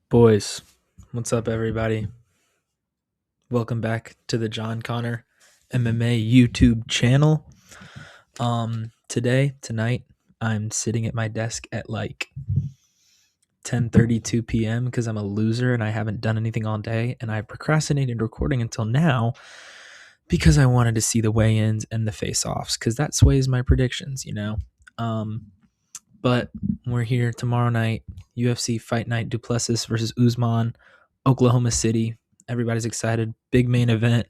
Boys, what's up, everybody? Welcome back to the John Connor MMA YouTube channel. Tonight, I'm sitting at my desk at like 10:32 p.m. because I'm a loser and I haven't done anything all day, and I procrastinated recording until now because I wanted to see the weigh-ins and the face-offs because that sways my predictions, But we're here tomorrow night, UFC Fight Night, Duplessis versus Usman, Oklahoma City. Everybody's excited. Big main event,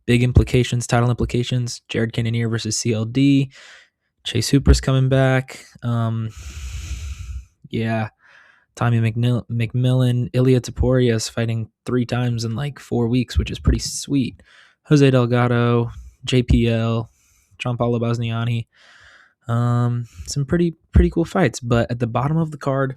big implications, title implications. Jared Cannonier versus CLD. Chase Hooper's coming back. Tommy McMillan. Ilya Taporia is fighting 3 times in like 4 weeks, which is pretty sweet. Jose Delgado, JPL, John Paulo Bosniani. Some pretty cool fights. But at the bottom of the card,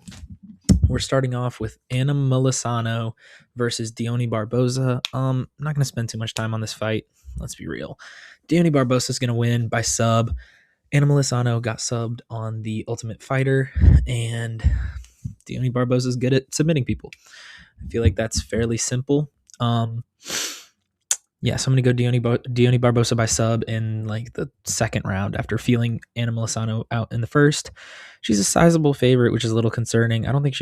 we're starting off with Anna Molisano versus Deone Barboza. I'm not going to spend too much time on this fight. Let's be real. Deone Barboza is going to win by sub. Anna Molisano got subbed on The Ultimate Fighter, and Deone Barboza is good at submitting people. I feel like that's fairly simple. So I'm going to go Deone Barboza by sub in like the second round after feeling Anna Molisano out in the first. She's a sizable favorite, which is a little concerning. I don't think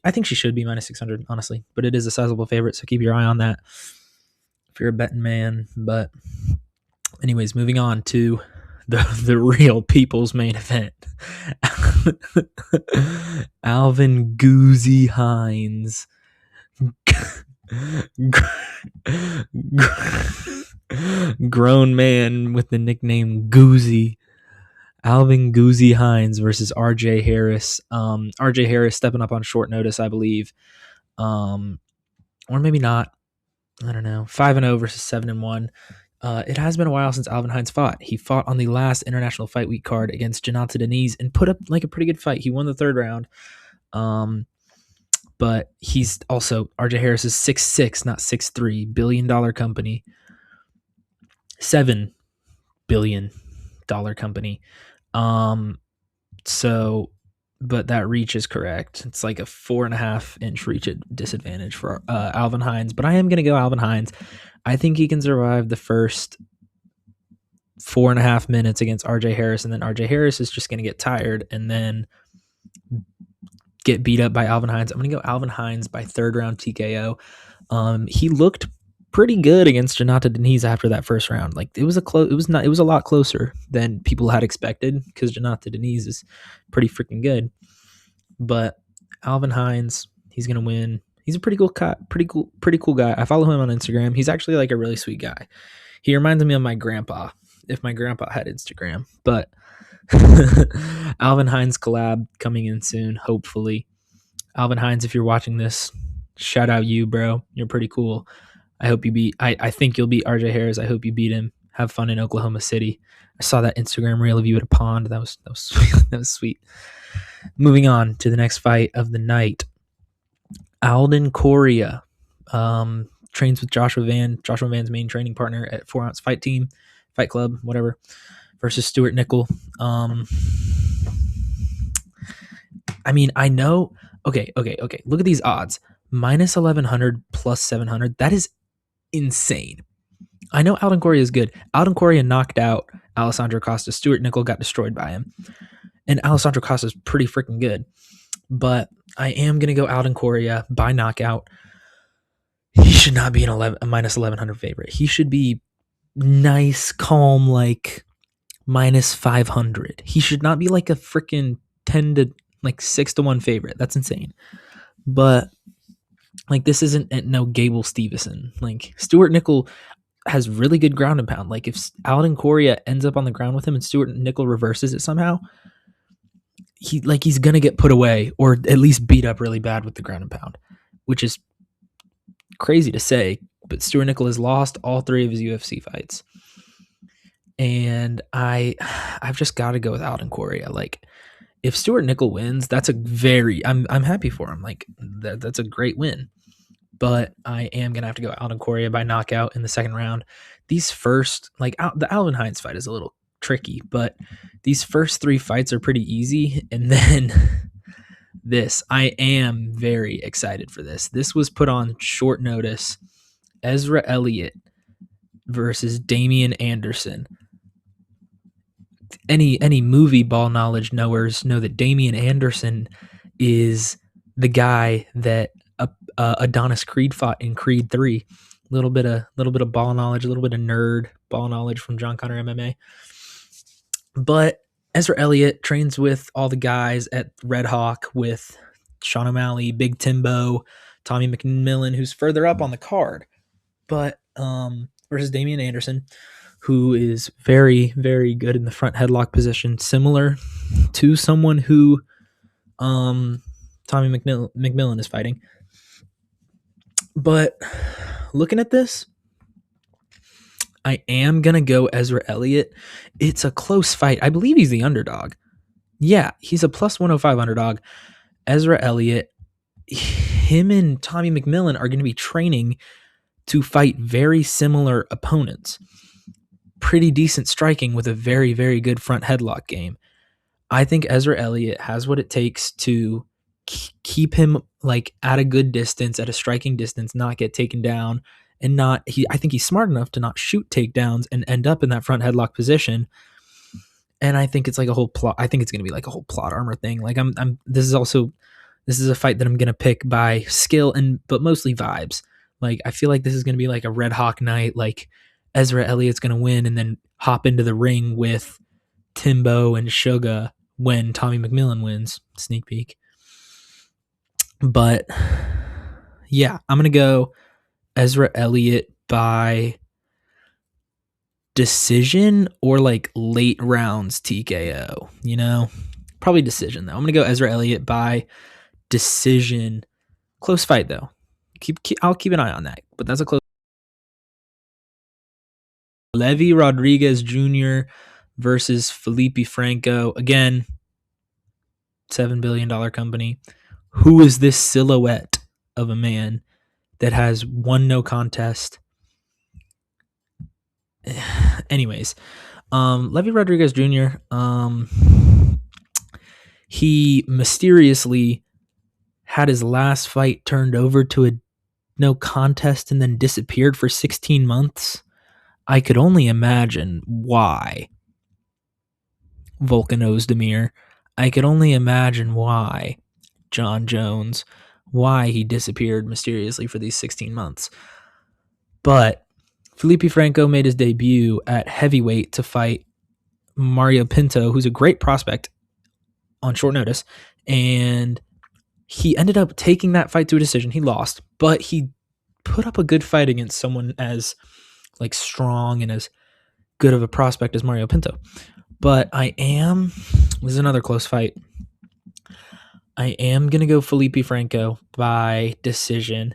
I think she should be minus 600, honestly, but it is a sizable favorite, so keep your eye on that if you're a betting man. But anyways, moving on to the real people's main event. Alvin Goozy Hines. Grown man with the nickname Goozy. Alvin Goozy Hines versus RJ Harris. RJ Harris stepping up on short notice, I believe. Or maybe not. I don't know. 5-0 versus 7-1. It has been a while since Alvin Hines fought. He fought on the last International Fight Week card against Jonathan Deniz and put up like a pretty good fight. He won the third round. But he's also, RJ Harris is 6'6", not 6'3", $1 billion company. $7 billion company. But that reach is correct. It's like a 4.5 inch reach disadvantage for Alvin Hines. But I am going to go Alvin Hines. I think he can survive the first 4.5 minutes against RJ Harris, and then RJ Harris is just going to get tired and then get beat up by Alvin Hines. I'm going to go Alvin Hines by third round TKO. He looked pretty good against Jonathan Deniz after that first round. Like it was a lot closer than people had expected because Jonathan Deniz is pretty freaking good. But Alvin Hines, he's going to win. He's a pretty cool guy. I follow him on Instagram. He's actually like a really sweet guy. He reminds me of my grandpa, if my grandpa had Instagram. But Alvin Hines collab coming in soon, hopefully. Alvin Hines, if you're watching this, shout out you, bro. You're pretty cool. I hope you beat. I think you'll beat RJ Harris. I hope you beat him. Have fun in Oklahoma City. I saw that Instagram reel of you at a pond. That was sweet. That was sweet. Moving on to the next fight of the night. Alden Correa trains with Joshua Van's main training partner at 4 Ounce Fight Club, whatever, versus Stuart Nickel. I mean, I know. Okay. Look at these odds. Minus 1100 plus 700. That is insane. I know Alden Correa is good. Alden Correa knocked out Alessandro Costa. Stuart Nickel got destroyed by him. And Alessandro Costa is pretty freaking good. But I am going to go Alden Correa by knockout. He should not be a minus 1100 favorite. He should be nice, calm, like minus 500. He should not be like a freaking 6-1 favorite. That's insane. But like this isn't no Gable Stevenson. Like Stuart Nickel has really good ground and pound. Like if Alden Correa ends up on the ground with him and Stuart Nickel reverses it somehow, he's gonna get put away or at least beat up really bad with the ground and pound, which is crazy to say. But Stuart Nickel has lost all 3 of his UFC fights, and I've just got to go with Alden Correa. Like if Stuart Nickel wins, that's I'm happy for him. Like that's a great win. But I am going to have to go Alden Correa by knockout in the second round. These first, the Alvin Hines fight is a little tricky, but these first 3 fights are pretty easy. And then I am very excited for this. This was put on short notice. Ezra Elliott versus Damian Anderson. Any movie ball knowledge knowers know that Damian Anderson is the guy that Adonis Creed fought in Creed 3. Little bit of ball knowledge, a little bit of nerd ball knowledge from John Connor MMA. But Ezra Elliott trains with all the guys at Red Hawk with Sean O'Malley, Big Timbo, Tommy McMillan, who's further up on the card. But versus Damian Anderson, who is very, very good in the front headlock position, similar to someone who Tommy McMillan is fighting. But looking at this, I am going to go Ezra Elliott. It's a close fight. I believe he's the underdog. Yeah, he's a plus 105 underdog. Ezra Elliott, him and Tommy McMillan are going to be training to fight very similar opponents. Pretty decent striking with a very, very good front headlock game. I think Ezra Elliott has what it takes to keep him like at a good distance, at a striking distance, not get taken down, and I think he's smart enough to not shoot takedowns and end up in that front headlock position. And I think it's like a whole plot. I think it's going to be like a whole plot armor thing. Like this is a fight that I'm going to pick by skill but mostly vibes. Like I feel like this is going to be like a Red Hawk night. Like Ezra Elliott's going to win and then hop into the ring with Timbo and Suga when Tommy McMillan wins. Sneak peek. But yeah, I'm going to go Ezra Elliott by decision or like late rounds TKO, probably decision though. I'm going to go Ezra Elliott by decision. Close fight though. I'll keep an eye on that, but that's a close. Levy Rodriguez Jr. versus Felipe Franco. Again, $7 billion company. Who is this silhouette of a man that has won no contest? Anyways, Levy Rodriguez Jr., he mysteriously had his last fight turned over to a no contest and then disappeared for 16 months. I could only imagine why. Volkan Ozdemir. I could only imagine why John Jones, why he disappeared mysteriously for these 16 months. But Felipe Franco made his debut at heavyweight to fight Mario Pinto, who's a great prospect on short notice. And he ended up taking that fight to a decision. He lost, but he put up a good fight against someone as like strong and as good of a prospect as Mario Pinto. But this is another close fight. I am going to go Felipe Franco by decision.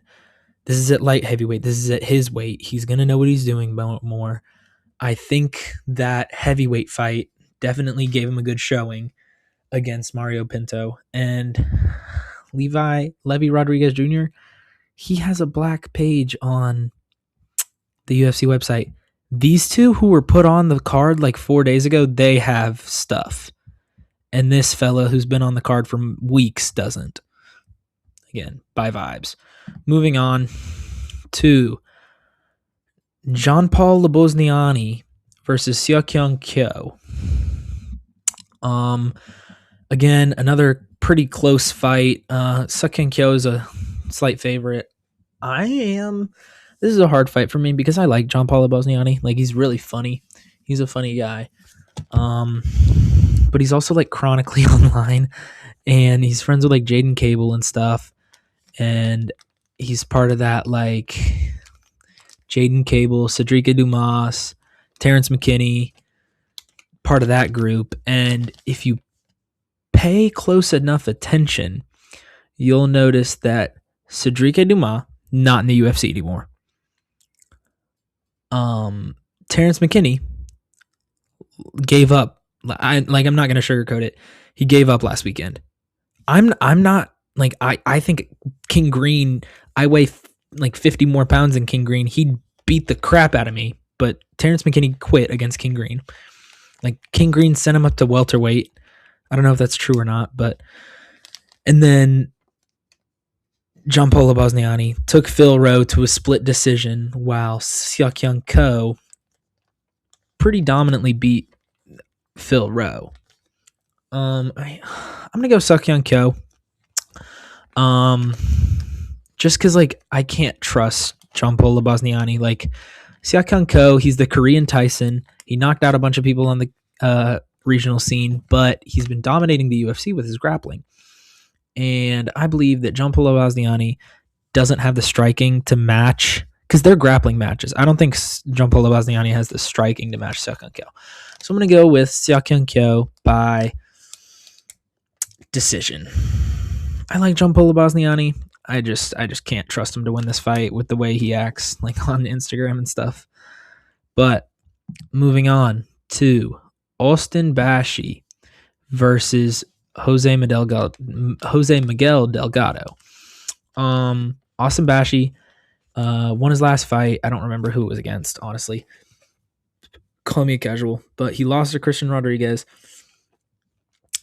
This is at light heavyweight. This is at his weight. He's going to know what he's doing more. I think that heavyweight fight definitely gave him a good showing against Mario Pinto. And Levy Rodriguez Jr., he has a black page on the UFC website. These two who were put on the card like 4 days ago, they have stuff. And this fella who's been on the card for weeks doesn't. Again, by vibes. Moving on to Jean-Paul Lebosniani versus Seokyeong Kyo. Again, another pretty close fight. Seokyeong Kyo is a slight favorite. This is a hard fight for me because I like Jean-Paul Lebosniani. Like, he's really funny. He's a funny guy. But he's also like chronically online, and he's friends with like Jaden Cable and stuff. And he's part of that like Jaden Cable, Cedrica Dumas, Terrence McKinney, part of that group. And if you pay close enough attention, you'll notice that Cedrica Dumas not in the UFC anymore. Terrence McKinney gave up. I'm not gonna sugarcoat it. He gave up last weekend. I'm not like I think King Green. I weigh like 50 more pounds than King Green. He beat the crap out of me, but Terrence McKinney quit against King Green. Like King Green sent him up to welterweight. I don't know if that's true or not, but And then John Polo Bosniani took Phil Rowe to a split decision, while Seok-Young Ko pretty dominantly beat Phil Rowe. I'm gonna go Seok-Young Ko. Just because like I can't trust John Polo Bosniani. Like Seok-Young Ko, he's the Korean Tyson. He knocked out a bunch of people on the regional scene, but he's been dominating the UFC with his grappling. And I believe that John Polo Bosniani doesn't have the striking to match, because they're grappling matches. I don't think John Polo Bosniani has the striking to match Seok-Young Ko. So I'm going to go with Seok-Young Ko by decision. I like John Polo Bosniani. I just can't trust him to win this fight with the way he acts, like on Instagram and stuff. But moving on to Austin Bashi versus Jose Miguel Delgado. Austin Bashi won his last fight. I don't remember who it was against, honestly. Call me a casual, but he lost to Christian Rodriguez.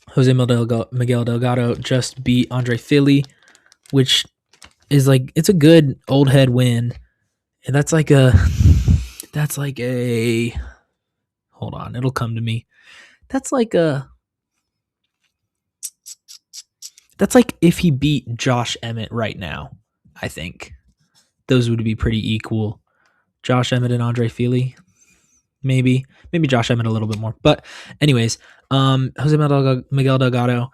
Jose Miguel Delgado just beat Andre Fili, which is like, it's a good old head win. And that's like a hold on, it'll come to me. That's like if he beat Josh Emmett right now, I think. Those would be pretty equal. Josh Emmett and Andre Fili. Maybe Josh Emmett a little bit more. But anyways, Jose Miguel Delgado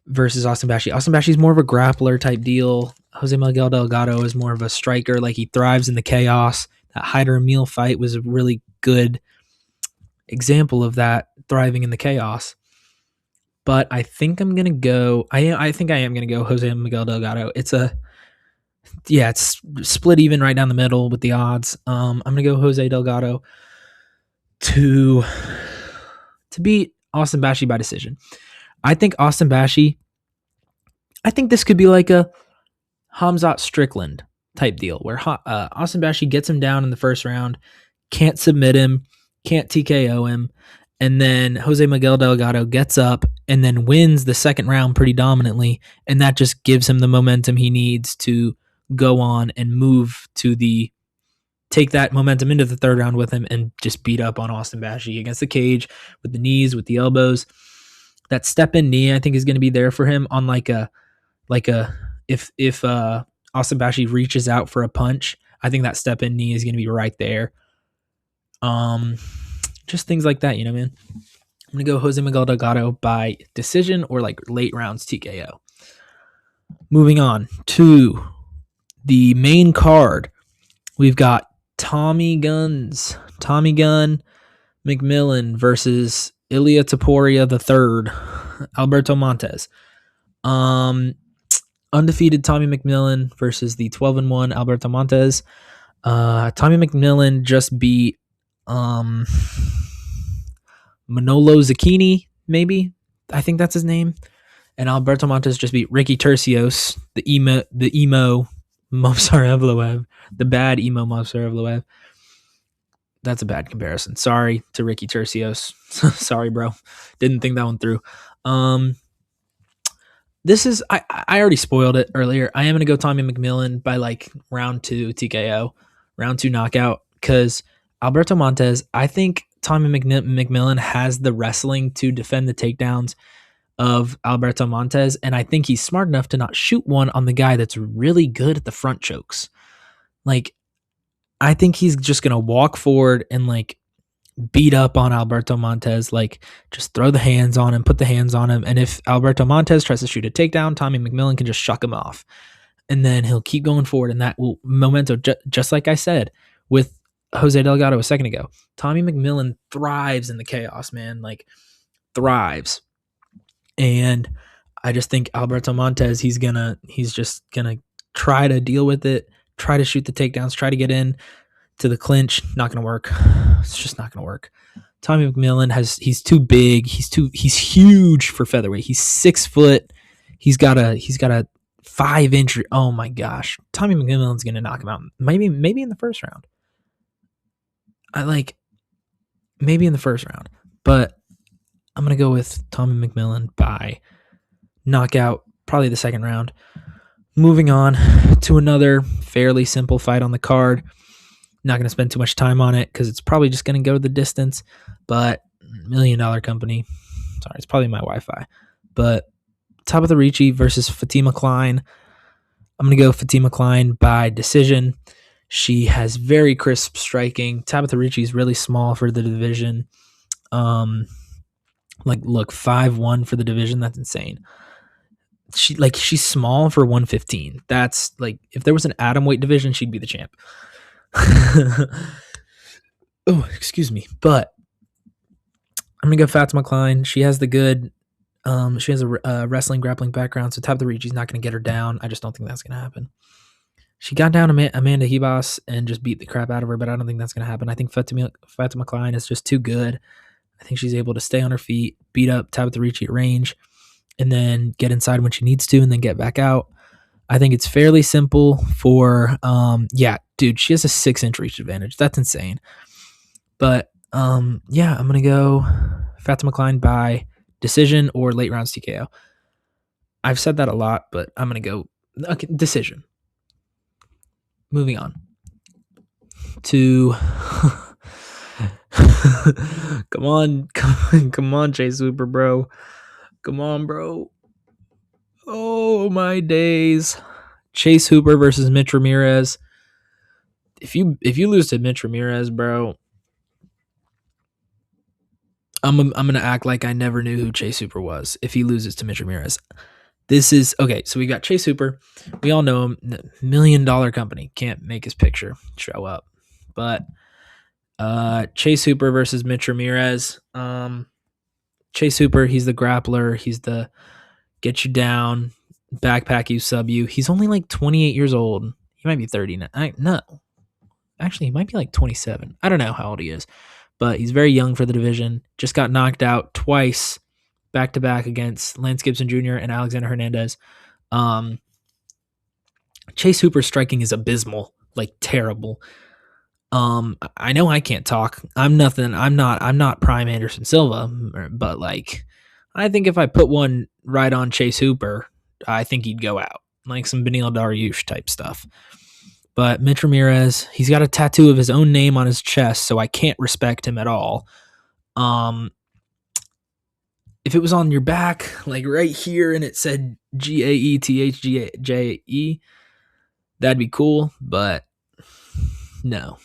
versus Austin Bashi. Austin Bashi is more of a grappler type deal. Jose Miguel Delgado is more of a striker. Like, he thrives in the chaos. That Hyder Emil fight was a really good example of that, thriving in the chaos. But I think I'm gonna go. I think I am gonna go Jose Miguel Delgado. It's split even right down the middle with the odds. I'm gonna go Jose Delgado to beat Austin Bashi by decision. I think Austin Bashi. I think this could be like a Hamzat Strickland type deal, where Austin Bashi gets him down in the first round, can't submit him, can't TKO him, and then Jose Miguel Delgado gets up and then wins the second round pretty dominantly, and that just gives him the momentum he needs to go on and move to take that momentum into the third round with him and just beat up on Austin Bashi against the cage with the knees, with the elbows. That step-in knee, I think, is going to be there for him on if Austin Bashi reaches out for a punch, I think that step-in knee is going to be right there. Just things like that, man. I'm going to go Jose Miguel Delgado by decision or like late rounds TKO. Moving on to the main card. We've got Tommy Gunn McMillan versus Ilia Topuria III, Alberto Montes. Undefeated Tommy McMillan versus the 12-1 Alberto Montes. Tommy McMillan just beat Manolo Zucchini, maybe. I think that's his name. And Alberto Montes just beat Ricky Tercios, the emo Movsar Evloev, the bad emo Movsar Evloev. That's a bad comparison. Sorry to Ricky Tercios. Sorry, bro. Didn't think that one through. This is, I already spoiled it earlier. I am going to go Tommy McMillan by like round 2 TKO, round 2 knockout, because Alberto Montes, I think Tommy McMillan has the wrestling to defend the takedowns of Alberto Montes, and I think he's smart enough to not shoot one on the guy that's really good at the front chokes. Like, I think he's just going to walk forward and like beat up on Alberto Montes, like just throw the hands on him, put the hands on him. And if Alberto Montes tries to shoot a takedown, Tommy McMillan can just shuck him off. And then he'll keep going forward. And that will memento, just like I said with Jose Delgado a second ago, Tommy McMillan thrives in the chaos, man, like thrives. And I just think Alberto Montes, he's just gonna try to deal with it, try to shoot the takedowns, try to get in to the clinch. Not gonna work. It's just not gonna work. Tommy McMillan he's too big. He's huge for featherweight. He's 6 foot. He's got a 5-inch. Oh my gosh. Tommy McMillan's gonna knock him out. Maybe in the first round. Maybe in the first round. But I'm gonna go with Tommy McMillan by knockout probably the second round. Moving on to another fairly simple fight on the card. Not going to spend too much time on it because it's probably just going to go the distance. But $1 million company. Sorry, it's probably my Wi-Fi. But Tabitha Ricci versus Fatima Klein. I'm going to go Fatima Klein by decision. She has very crisp striking. Tabitha Ricci is really small for the division. Look, 5'1" for the division. That's insane. She's small for 115. That's like, if there was an atom weight division, she'd be the champ. Oh, excuse me. But I'm gonna go Fatima Klein. She has the good. She has a wrestling grappling background, so Tabitha Ricci's not gonna get her down. I just don't think that's gonna happen. She got down Amanda Hebos and just beat the crap out of her, but I don't think that's gonna happen. I think Fatima Klein is just too good. I think she's able to stay on her feet, beat up Tabitha Ricci at range, and then get inside when she needs to, and then get back out. I think it's fairly simple for, dude, she has a 6-inch reach advantage. That's insane. But, I'm going to go Fatima Klein by decision or late rounds TKO. I've said that a lot, but I'm going to go decision. Moving on to, come on, Chase Hooper, bro. Come on, bro. Oh, my days. Chase Hooper versus Mitch Ramirez. If you lose to Mitch Ramirez, bro, I'm gonna act like I never knew who Chase Hooper was if he loses to Mitch Ramirez. This is okay. So we got Chase Hooper. We all know him. $1 million company, can't make his picture show up. But Chase Hooper versus Mitch Ramirez. Chase Hooper, he's the grappler. He's the get you down, backpack you, sub you. He's only like 28 years old. He might be 30 now. No. Actually, he might be like 27. I don't know how old he is. But he's very young for the division. Just got knocked out twice, back-to-back against Lance Gibson Jr. and Alexander Hernandez. Chase Hooper's striking is abysmal, like terrible. I know I can't talk. I'm nothing. I'm not Prime Anderson Silva, but like, I think if I put one right on Chase Hooper, I think he'd go out, like some Beneil Dariush type stuff. But Mitch Ramirez, he's got a tattoo of his own name on his chest, so I can't respect him at all. If it was on your back, like right here, and it said GAETHGJE, that'd be cool, but no.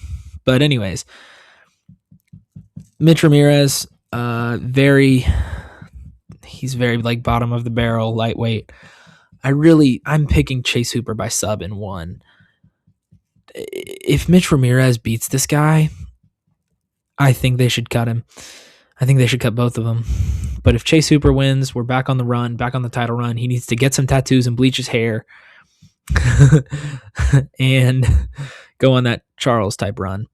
But anyways, Mitch Ramirez, he's very like bottom of the barrel, lightweight. I'm picking Chase Hooper by sub in one. If Mitch Ramirez beats this guy, I think they should cut him. I think they should cut both of them. But if Chase Hooper wins, we're back on the run, back on the title run. He needs to get some tattoos and bleach his hair and go on that Charles type run.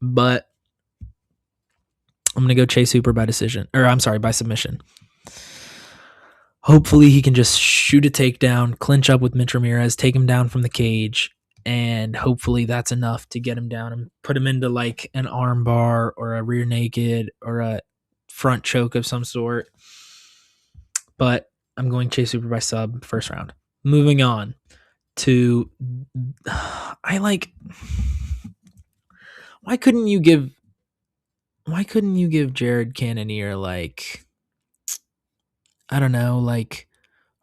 But I'm going to go Chase Hooper by decision. Or I'm sorry, by submission. Hopefully he can just shoot a takedown, clinch up with Mitch Ramirez, take him down from the cage, and hopefully that's enough to get him down and put him into like an arm bar or a rear naked or a front choke of some sort. But I'm going Chase Hooper by sub first round. Moving on to why couldn't you give Jared Cannonier like, I don't know, like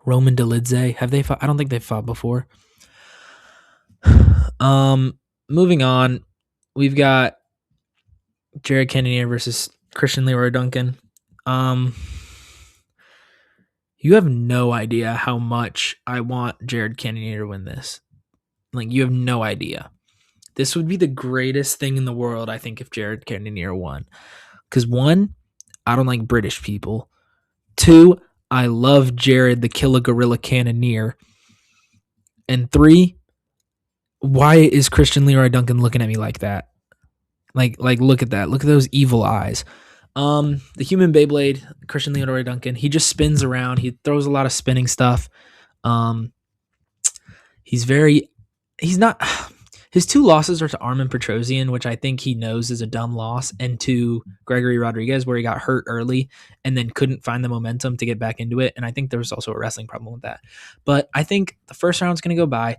Roman Dolidze? Have they fought? I don't think they've fought before. Moving on, we've got Jared Cannonier versus Christian Leroy Duncan. You have no idea how much I want Jared Cannonier to win this. Like, you have no idea. This would be the greatest thing in the world, I think, if Jared Cannonier won. Because 1, I don't like British people. 2, I love Jared the Killer Gorilla Cannonier. And 3, why is Christian Leroy Duncan looking at me like that? Like look at that. Look at those evil eyes. The human Beyblade, Christian Leroy Duncan, he just spins around. He throws a lot of spinning stuff. His His 2 losses are to Armin Petrosian, which I think he knows is a dumb loss, and to Gregory Rodriguez, where he got hurt early and then couldn't find the momentum to get back into it. And I think there was also a wrestling problem with that. But I think the first round's going to go by.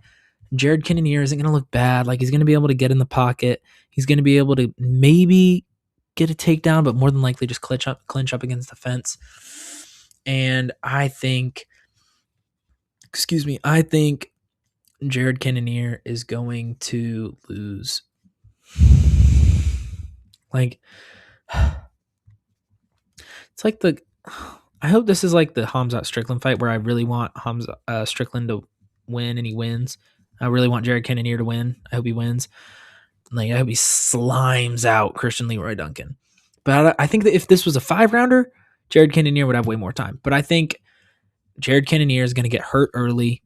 Jared Cannonier isn't going to look bad. Like, he's going to be able to get in the pocket. He's going to be able to maybe get a takedown, but more than likely just clinch up against the fence. And I think Jared Cannonier is going to lose. Like, it's like I hope this is like the Hamzat Strickland fight where I really want Strickland to win and he wins. I really want Jared Cannonier to win. I hope he wins. Like, I hope he slimes out Christian Leroy Duncan. But I think that if this was a 5-rounder, Jared Cannonier would have way more time. But I think Jared Cannonier is going to get hurt early,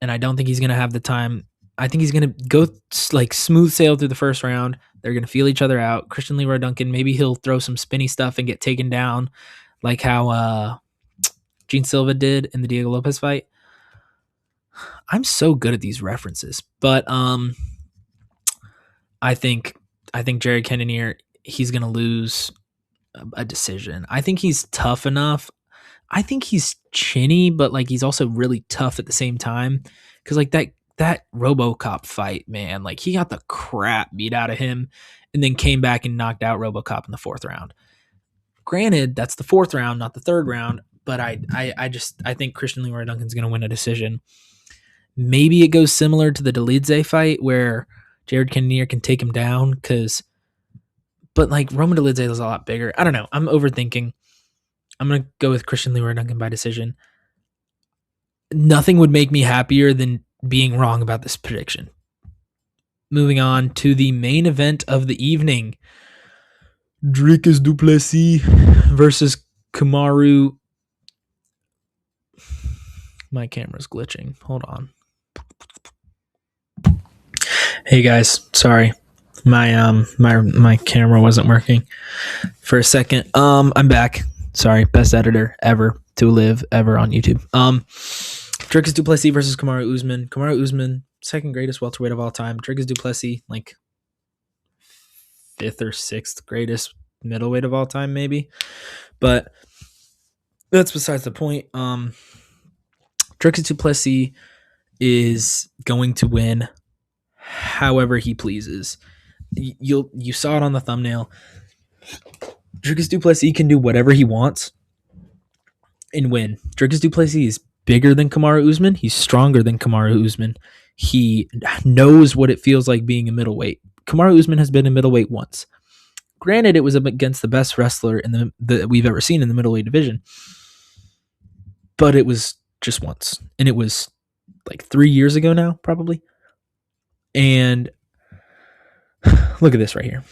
and I don't think he's going to have the time. I think he's going to go like smooth sail through the first round. They're going to feel each other out. Christian Leroy Duncan, maybe he'll throw some spinny stuff and get taken down, like how Gene Silva did in the Diego Lopez fight. I'm so good at these references, but I think Jared Cannonier, he's going to lose a decision. I think he's tough enough. I think he's chinny, but like he's also really tough at the same time. Because like that RoboCop fight, man, like he got the crap beat out of him, and then came back and knocked out RoboCop in the 4th round. Granted, that's the 4th round, not the 3rd round. But I think Christian Leroy Duncan's going to win a decision. Maybe it goes similar to the Dolidze fight where Jared Cannonier can take him down, but like Roman Dolidze is a lot bigger. I don't know. I'm overthinking. I'm going to go with Christian Leroy Duncan by decision. Nothing would make me happier than being wrong about this prediction. Moving on to the main event of the evening. Dricus du Plessis versus Kamaru. My camera's glitching. Hold on. Hey guys, sorry. My camera wasn't working for a second. I'm back. Sorry, best editor ever to live ever on YouTube. Dricus du Plessis versus Kamaru Usman. Kamaru Usman, 2nd greatest welterweight of all time. Dricus du Plessis, like 5th or 6th greatest middleweight of all time, maybe. But that's besides the point. Dricus du Plessis is going to win however he pleases. You saw it on the thumbnail. Dricus du Plessis can do whatever he wants and win. Dricus du Plessis is bigger than Kamaru Usman. He's stronger than Kamaru Usman. He knows what it feels like being a middleweight. Kamaru Usman has been a middleweight once. Granted, it was against the best wrestler that we've ever seen in the middleweight division, but it was just once, and it was like 3 years ago now, probably. And look at this right here.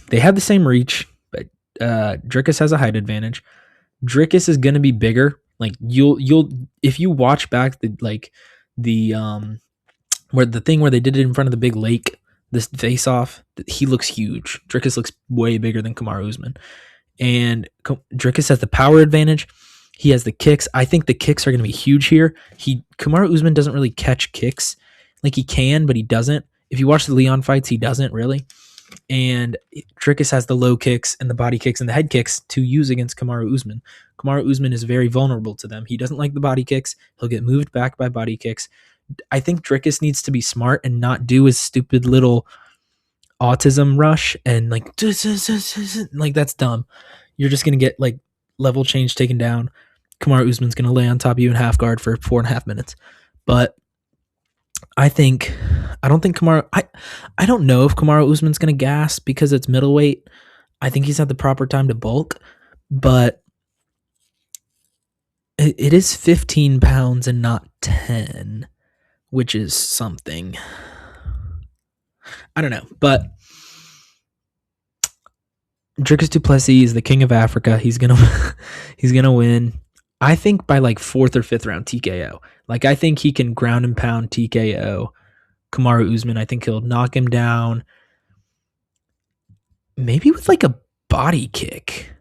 They have the same reach, but Dricus has a height advantage. Dricus is going to be bigger. Like you'll if you watch back the where the thing where they did it in front of the big lake, this face off, he looks huge. Dricus looks way bigger than Kamaru Usman. And Dricus has the power advantage. He has the kicks. I think the kicks are going to be huge here. Kamaru Usman doesn't really catch kicks. Like he can, but he doesn't. If you watch the Leon fights, he doesn't really. And Dricus has the low kicks and the body kicks and the head kicks to use against Kamaru Usman. Kamaru Usman is very vulnerable to them. He doesn't like the body kicks. He'll get moved back by body kicks. I think Dricus needs to be smart and not do his stupid little autism rush and like that's dumb. You're just going to get like level change taken down. Kamaru Usman's going to lay on top of you in half guard for 4.5 minutes. But I don't think Kamaru, I don't know if Kamaru Usman's going to gas because it's middleweight. I think he's had the proper time to bulk, but it is 15 pounds and not 10, which is something. I don't know, but Dricus du Plessis is the king of Africa. He's gonna win. I think by like 4th or 5th round TKO. Like I think he can ground and pound TKO Kamaru Usman. I think he'll knock him down. Maybe with like a body kick.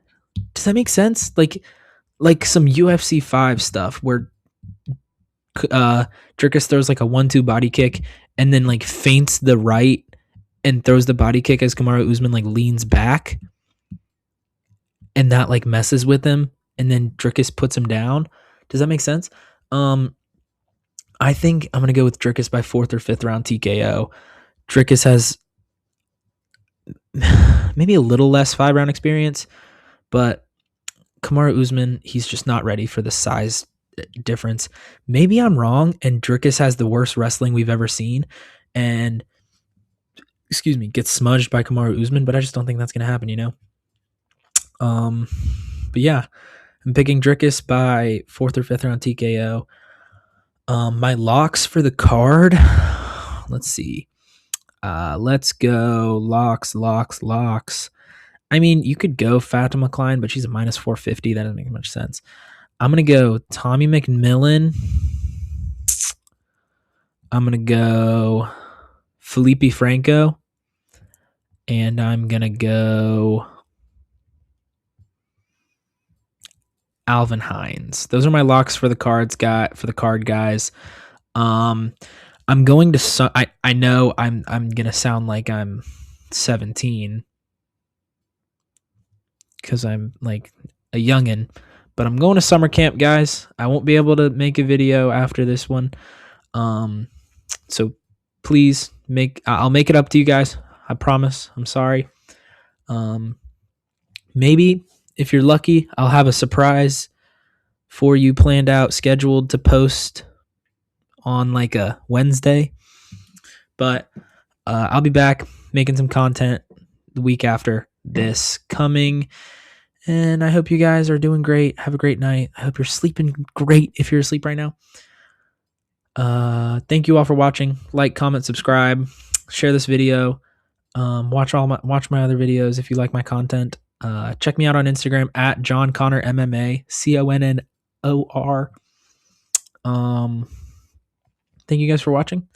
Does that make sense? Like some UFC 5 stuff where Dricus throws like a 1-2 body kick and then like feints the right and throws the body kick as Kamaru Usman like leans back, and that like messes with him, and then Dricus puts him down. Does that make sense? I think I'm gonna go with Dricus by 4th or 5th round TKO. Dricus has maybe a little less 5-round experience, but Kamaru Usman, he's just not ready for the size difference. Maybe I'm wrong, and Dricus has the worst wrestling we've ever seen, and gets smudged by Kamaru Usman, but I just don't think that's gonna happen, you know. But yeah, I'm picking Dricus by 4th or 5th round TKO. My locks for the card. Let's see. Let's go locks. I mean, you could go Fatima Klein, but she's a minus 450. That doesn't make much sense. I'm going to go Tommy McMillan. I'm going to go Felipe Franco. And I'm going to go Alvin Hines. Those are my locks for the card guys. I'm going to I know I'm going to sound like I'm 17 cuz I'm like a youngin', but I'm going to summer camp, guys. I won't be able to make a video after this one. So please I'll make it up to you guys. I promise. I'm sorry. Maybe if you're lucky, I'll have a surprise for you planned out, scheduled to post on like a Wednesday. But I'll be back making some content the week after this coming. And I hope you guys are doing great. Have a great night. I hope you're sleeping great if you're asleep right now. Thank you all for watching. Like, comment, subscribe, share this video. Watch my other videos if you like my content. Check me out on Instagram at John Connor MMA, CONNOR. Thank you guys for watching.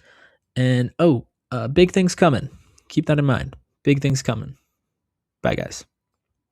And big things coming. Keep that in mind. Big things coming. Bye, guys.